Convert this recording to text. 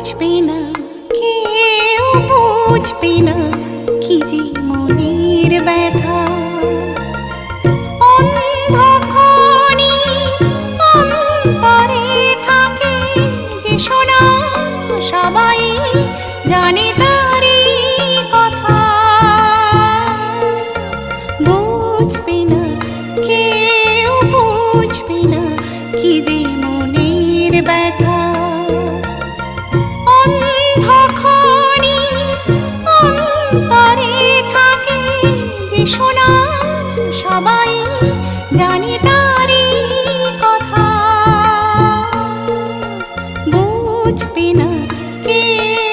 বুঝবে না, কেউ বুঝবে না কি যে মনের ব্যথা। অন্ধকারে অন্তরে থাকে যে শোনা, সবাই জানে তারই কথা। বুঝবে না, কেউ বুঝবে না কি যে মনের ব্যথা। অন্ধকারে অন্তরে থাকে যে শোনা, সবাই জানে তারই কথা। বুঝবে না, কেউ